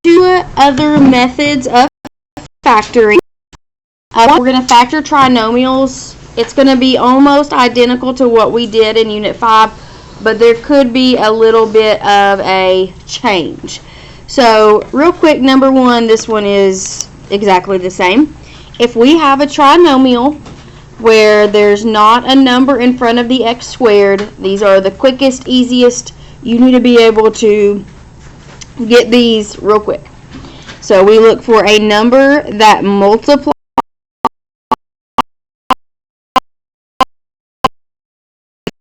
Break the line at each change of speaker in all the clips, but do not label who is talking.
two other methods of factoring. We're going to factor trinomials. It's going to be almost identical to what we did in Unit 5, but there could be a little bit of a change. So, real quick, number one, this one is exactly the same. If we have a trinomial where there's not a number in front of the x squared, these are the quickest, easiest. You need to be able to get these real quick. So, we look for a number that multiplies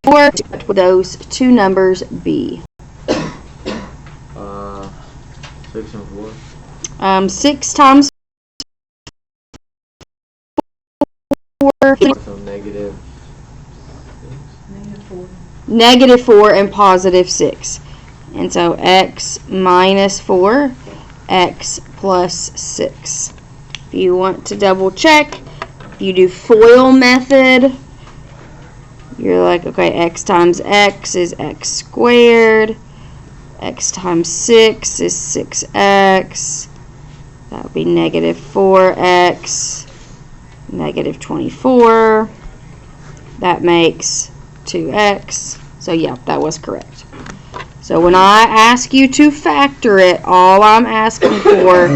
what would those two numbers be?
6 and 4.
6 times 4.
So negative
4. Negative 4 and positive 6. And so x minus 4, x plus 6. If you want to double check, if you do FOIL method, you're like, okay, x times x is x squared. X times 6 is 6x. That would be negative 4x. Negative 24. That makes 2x. So, yeah, that was correct. So, when I ask you to factor it, all I'm asking for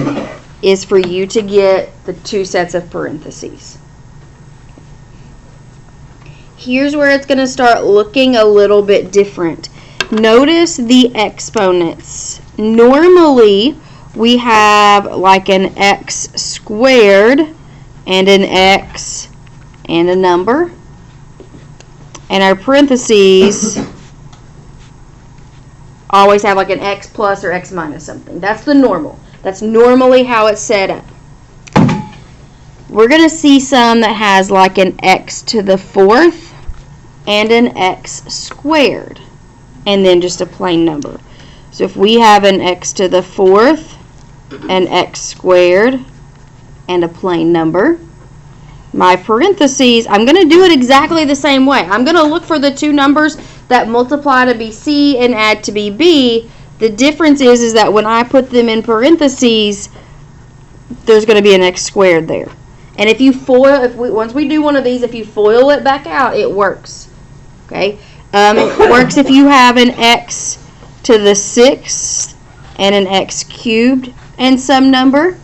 is for you to get the two sets of parentheses. Here's where it's going to start looking a little bit different. Notice the exponents. Normally, we have like an x squared and an x and a number. And our parentheses always have like an x plus or x minus something. That's the normal. That's normally how it's set up. We're going to see some that has like an x to the 4th and an x squared, and then just a plain number. So if we have an x to the 4th, an x squared, and a plain number, my parentheses, I'm going to do it exactly the same way. I'm going to look for the two numbers that multiply to be c and add to be b. The difference is that when I put them in parentheses, there's going to be an x squared there. And if you FOIL, once we do one of these, if you FOIL it back out, it works. Okay? It works if you have an x to the 6th and an x cubed and some number.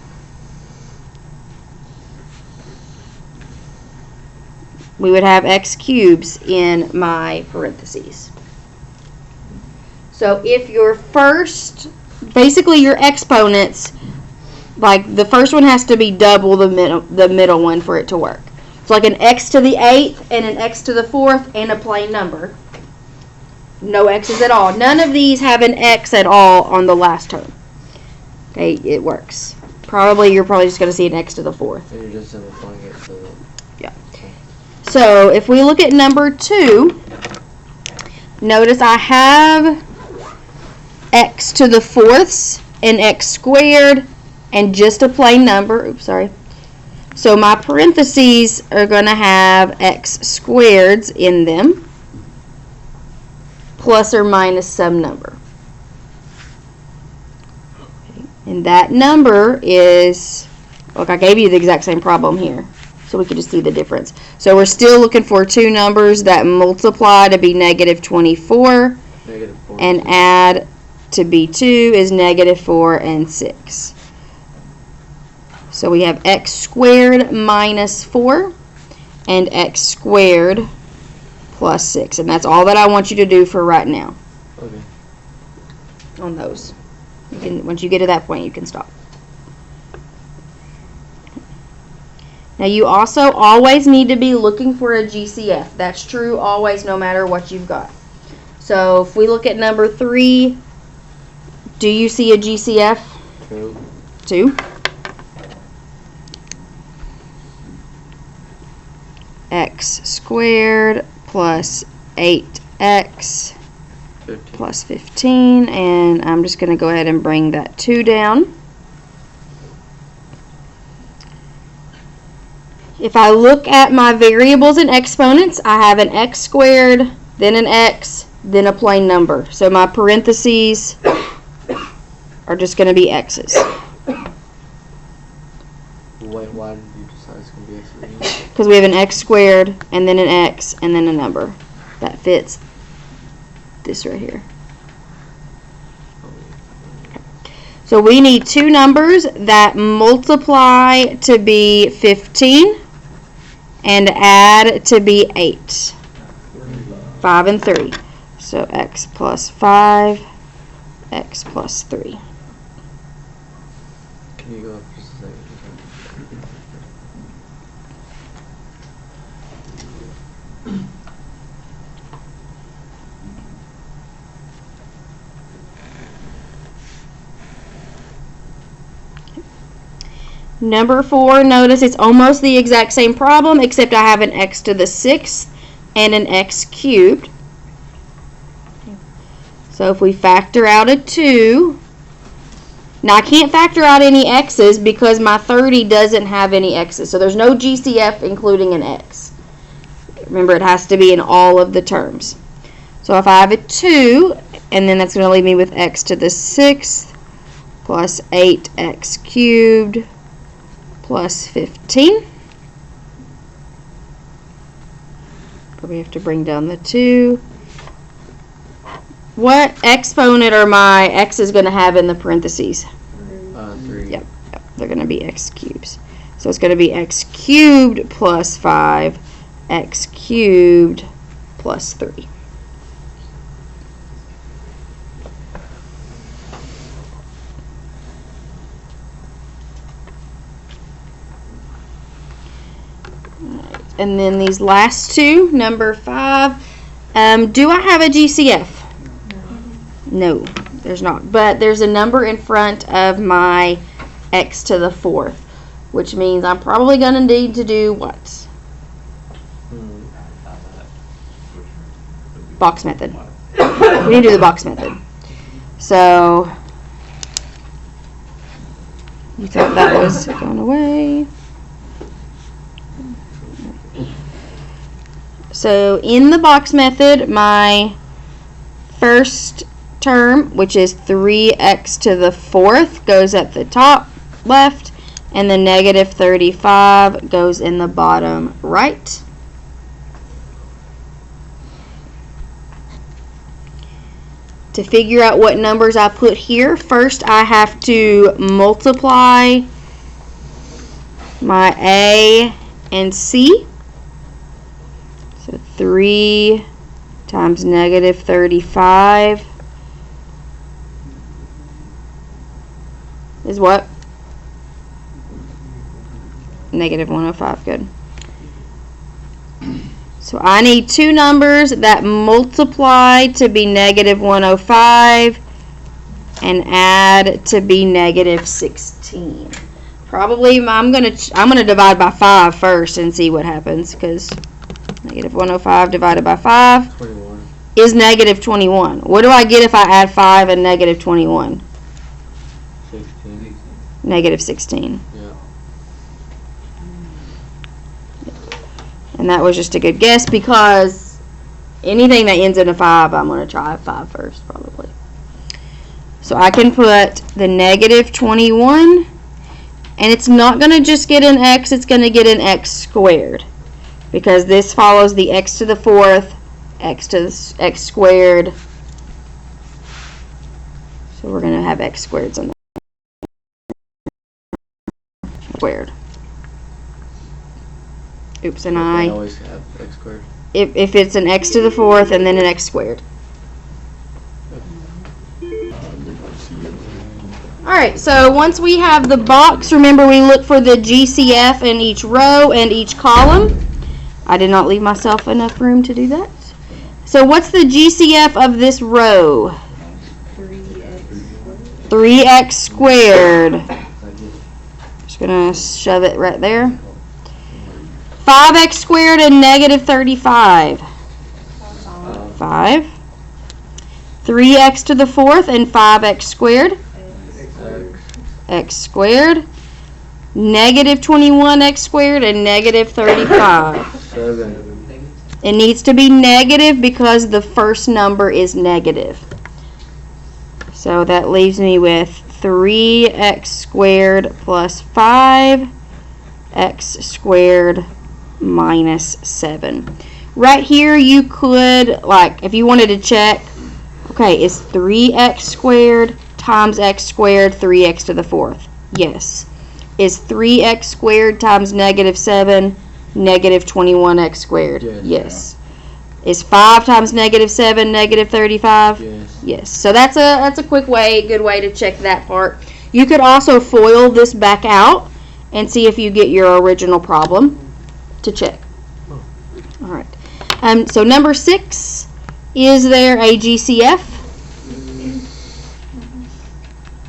We would have x cubes in my parentheses. So if your first, basically your exponents, like the first one has to be double the middle one for it to work. It's like an x to the 8th and an x to the 4th and a plain number. No x's at all. None of these have an x at all on the last term. Okay, it works. You're probably just going to see an x to the 4th.
And you're just simplifying it to the...
Yeah. So if we look at number 2, notice I have x to the 4ths and x squared and just a plain number. Oops, sorry. So my parentheses are going to have x squareds in them, plus or minus some number. And that number is, look, I gave you the exact same problem here, so we could just see the difference. So we're still looking for two numbers that multiply to be negative 24, and add to be 2 is negative 4 and 6. So we have x squared minus 4 and x squared plus 6. And that's all that I want you to do for right now.
Okay.
On those. Once you get to that point, you can stop. Now you also always need to be looking for a GCF. That's true always, no matter what you've got. So if we look at number 3, do you see a GCF? 2. X squared plus 8x
15.
plus 15, and I'm just going to go ahead and bring that 2 down. If I look at my variables and exponents, I have an x squared, then an x, then a plain number. So my parentheses are just going to be x's.
Wait, why did you decide it's going to be x again?
Because we have an x squared, and then an x, and then a number. That fits this right here. So we need two numbers that multiply to be 15 and add to be 8. 5 and 3. So x plus 5, x plus 3.
Can you go up just a second?
Number 4, notice it's almost the exact same problem, except I have an x to the 6th and an x cubed. So if we factor out a 2, now I can't factor out any x's because my 30 doesn't have any x's. So there's no GCF including an x. Remember, it has to be in all of the terms. So if I have a 2, and then that's going to leave me with x to the 6th plus 8x cubed plus 15. But we have to bring down the 2. What exponent are my x's going to have in the parentheses?
3.
Yep, they're going to be x cubes. So it's going to be x cubed plus 5, x cubed plus 3. And then these last two, number 5, do I have a GCF? No, there's not. But there's a number in front of my x to the 4th, which means I'm probably going to need to do what? Box method. We need to do the box method. So, you thought that was going away. So in the box method, my first term, which is 3x to the 4th, goes at the top left, and the negative 35 goes in the bottom right. To figure out what numbers I put here, first I have to multiply my A and C. So 3 times negative 35 is what? Negative 105, good. So I need two numbers that multiply to be negative 105 and add to be negative 16. Probably I'm gonna divide by 5 first and see what happens, because negative 105 divided by 5
21.
is negative 21. What do I get if I add 5 and negative 21?
16.
Negative 16.
Yeah.
And that was just a good guess, because anything that ends in a 5, I'm going to try 5 first, probably. So I can put the negative 21, and it's not going to just get an x, it's going to get an x squared, because this follows the x to the 4th, x to the x squared. So we're going to have x squareds on there. Squared. Oops, and
I always have x squared.
If it's an x to the 4th and then an x squared. Alright, so once we have the box, remember we look for the GCF in each row and each column. I did not leave myself enough room to do that. So what's the GCF of this row? 3x squared. Just going to shove it right there. 5x squared and negative 35. 5. 3x to the 4th and 5x squared. X squared. Negative 21x squared and negative 35.
7.
It needs to be negative because the first number is negative. So that leaves me with 3x squared plus 5x squared minus 7. Right here you could, like, if you wanted to check, okay, is 3x squared times x squared 3x to the 4th? Yes. Is 3x squared times negative 7 negative 21x squared? Yes. Is 5 times negative 7 negative 35?
Yes.
Yes. So that's a good way to check that part. You could also FOIL this back out and see if you get your original problem to check.
Oh.
All right. So number 6, is there a GCF?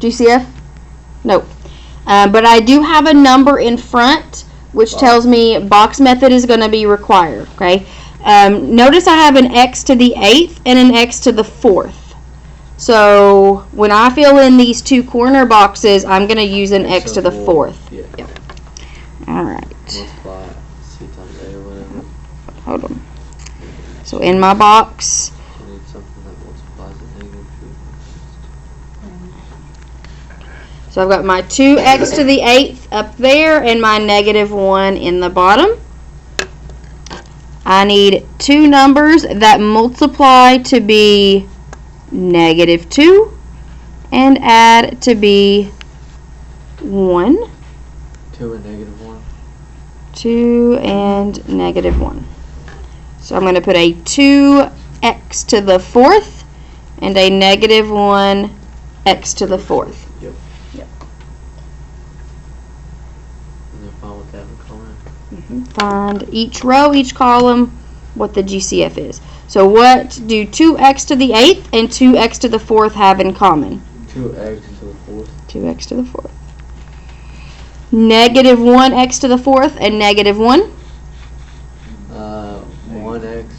GCF? Nope. But I do have a number in front, which tells me box method is going to be required. Okay. Notice I have an x to the 8th and an x to the 4th. So when I fill in these two corner boxes, I'm going to use an x to the 4th.
Yeah.
Yep. All right.
Multiply c times a or whatever.
Hold on. So in my box,
I need something that multiplies a negative 2.
so I've got my 2x to the 8th up there and my negative 1 in the bottom. I need two numbers that multiply to be negative 2 and add to be 1.
2 and negative 1.
2 and negative 1. So I'm going to put a 2x to the 4th and a negative 1x to the 4th.
Yep.
Yep.
And then find what they have in common.
Find each row, each column, what the GCF is. So what do 2x to the 8th and 2x to the 4th have in common?
2x to the 4th.
2x to the 4th. Negative 1x to the 4th and negative 1?
1x.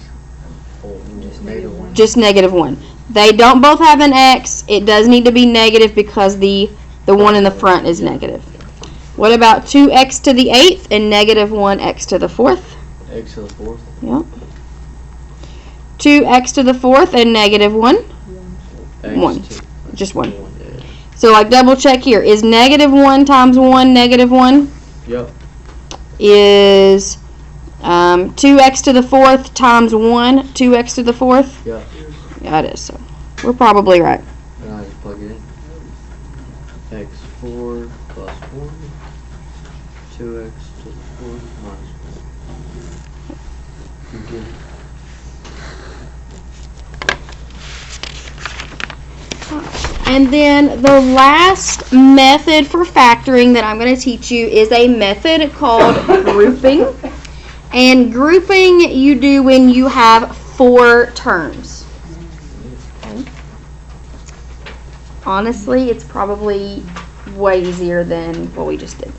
Oh, just negative 1.
Just negative 1. They don't both have an x. It does need to be negative because the one in the front is negative. What about 2x to the 8th and negative 1x to the 4th?
X to the 4th.
Yep. 2x to the 4th and negative 1?
X
1.
to-
Just 1.
Yeah.
So like double check here. Is negative 1 times 1 negative 1?
Yep.
Is 2x to the 4th times 1 2x to the 4th?
Yep.
Yeah, it is. So we're probably right.
And I just plug it in. x4 plus 1. 2x to the 4th minus 1. Okay.
And then the last method for factoring that I'm going to teach you is a method called grouping. And grouping you do when you have 4 terms. Okay. Honestly, it's probably way easier than what we just did.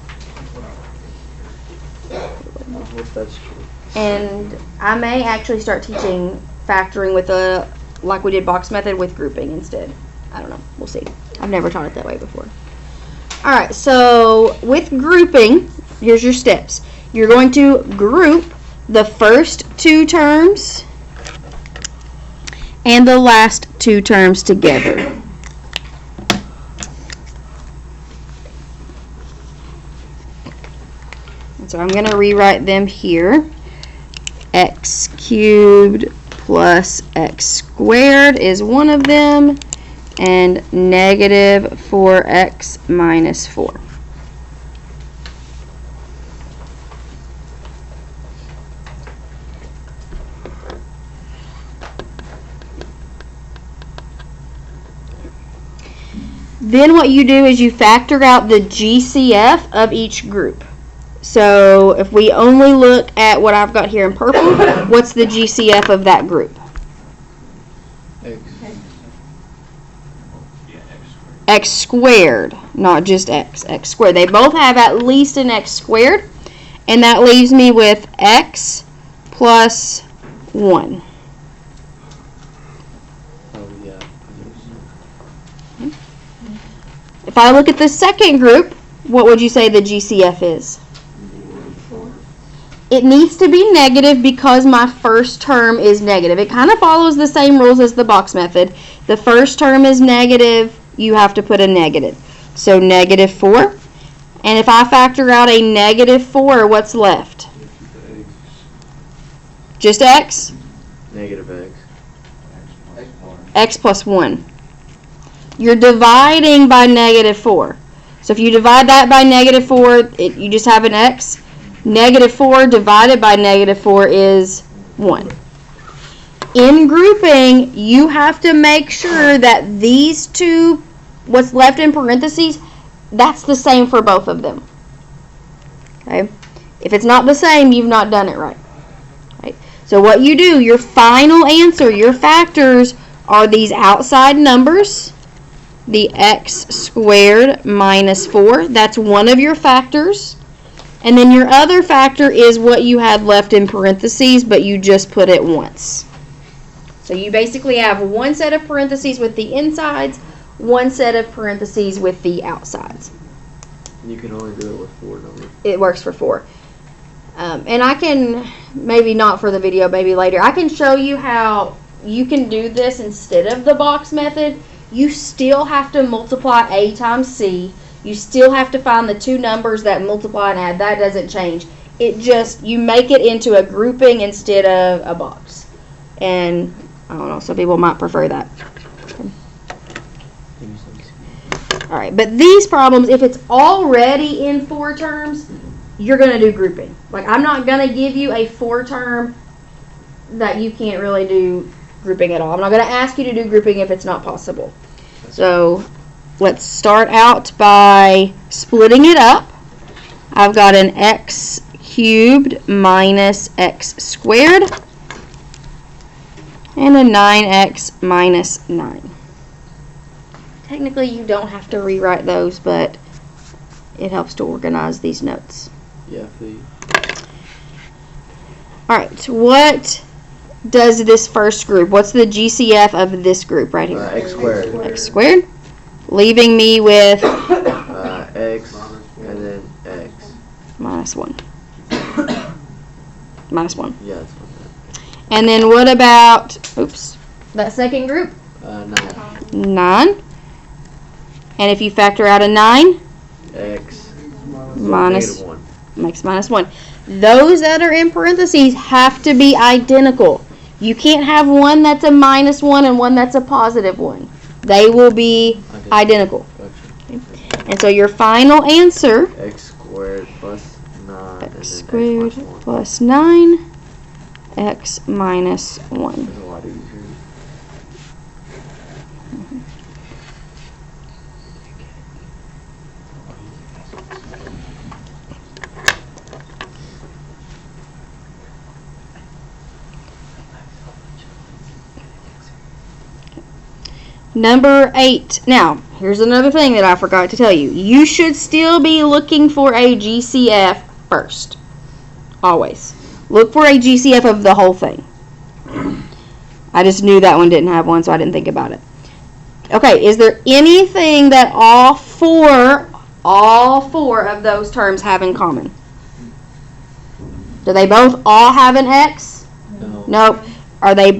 I hope that's true.
And I may actually start teaching factoring with like we did box method with grouping instead. I don't know. We'll see. I've never taught it that way before. Alright, so with grouping, here's your steps. You're going to group the first 2 terms and the last 2 terms together. And so I'm going to rewrite them here. X cubed plus x squared is one of them, and negative 4x minus 4. Then what you do is you factor out the GCF of each group. So if we only look at what I've got here in purple, what's the GCF of that group?
X.
X squared, not just x squared. They both have at least an x squared, and that leaves me with x plus 1.
Oh, yeah.
If I look at the second group, what would you say the GCF is?
4.
It needs to be negative because my first term is negative. It kind of follows the same rules as the box method. The first term is negative, you have to put a negative. So negative 4. And if I factor out a negative 4, what's left? Just x?
Negative x.
X plus 1. You're dividing by negative 4. So if you divide that by negative 4, you just have an x. Negative 4 divided by negative 4 is 1. In grouping, you have to make sure that these two, what's left in parentheses, that's the same for both of them. Okay? If it's not the same, you've not done it right. Right? So what you do, your final answer, your factors, are these outside numbers. The x squared minus 4, that's one of your factors. And then your other factor is what you had left in parentheses, but you just put it once. So you basically have one set of parentheses with the insides, one set of parentheses with the outsides.
You can only do it with 4 numbers.
It works for 4. And I can, maybe not for the video, maybe later, I can show you how you can do this instead of the box method. You still have to multiply A times C. You still have to find the two numbers that multiply and add. That doesn't change. It just, you make it into a grouping instead of a box. And I don't know, some people might prefer that. Alright, but these problems, if it's already in 4 terms, you're going to do grouping. Like, I'm not going to give you a 4 term that you can't really do grouping at all. I'm not going to ask you to do grouping if it's not possible. So let's start out by splitting it up. I've got an x cubed minus x squared and a 9x minus 9. Technically, you don't have to rewrite those, but it helps to organize these notes.
Yeah, please.
Alright, what does this first group, what's the GCF of this group right here?
X squared.
X squared. Leaving me with
X and then X.
minus 1. Minus 1.
Yeah, that's what
And then what about, oops, that second group?
9.
9. And if you factor out a 9,
X
minus
negative 1.
Makes minus 1. Those that are in parentheses have to be identical. You can't have one that's a minus 1 and one that's a positive 1. They will be identical.
Gotcha.
Okay. And so your final answer,
X squared plus 9
x
and
squared
then X minus 1.
plus 9, x minus 1.
That's a lot easier.
Number 8. Now, here's another thing that I forgot to tell you. You should still be looking for a GCF first. Always. Look for a GCF of the whole thing. I just knew that one didn't have one, so I didn't think about it. Okay, is there anything that all four of those terms have in common? Do they both all have an X?
No.
Nope.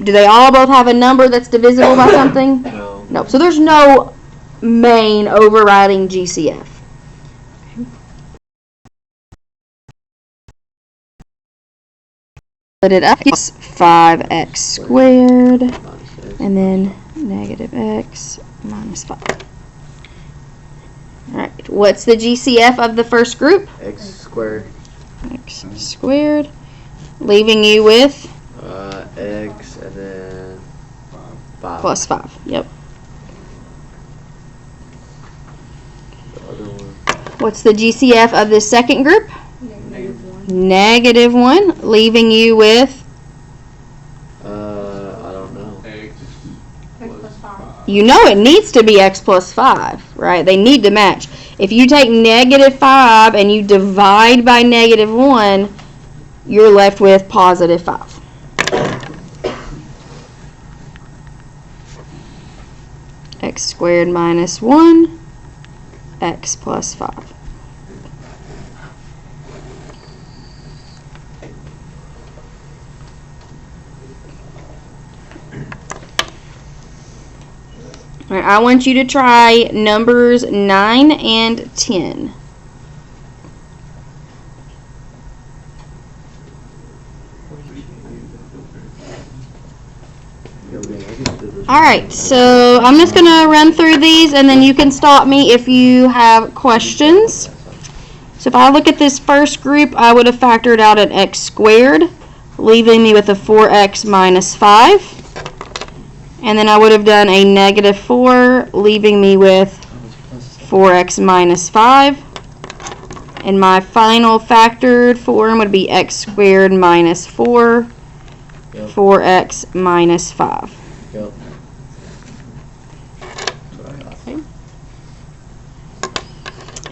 Do they all both have a number that's divisible by something?
No.
Nope. So there's no main overriding GCF. Split it up. It's 5x squared and then negative x minus 5. Alright, what's the GCF of the first group?
X squared.
X squared. Leaving you with?
X and then 5.
Plus 5. Yep.
The other one.
What's the GCF of the second group? Negative 1. Leaving you with?
I don't know.
X plus 5.
You know it needs to be x plus 5, right? They need to match. If you take negative 5 and you divide by negative 1, you're left with positive 5. X squared minus 1, x plus 5. Alright, I want you to try numbers 9 and 10. Alright, so I'm just going to run through these and then you can stop me if you have questions. So if I look at this first group, I would have factored out an x squared, leaving me with a 4x minus 5. And then I would have done a negative 4, leaving me with 4x minus 5. And my final factored form would be x squared minus 4, 4x minus 5.
Yep.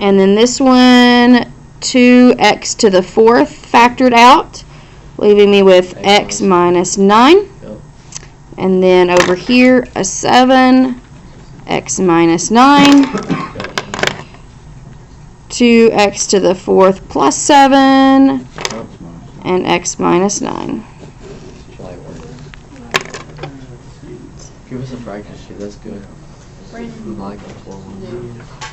And then this one, 2x to the 4th factored out, leaving me with x minus 9.
Yep.
And then over here, a 7, x minus 9, 2x to the 4th plus 7, and x minus 9.
Give us a practice sheet, that's good.
Brandon.
We like the 4 ones.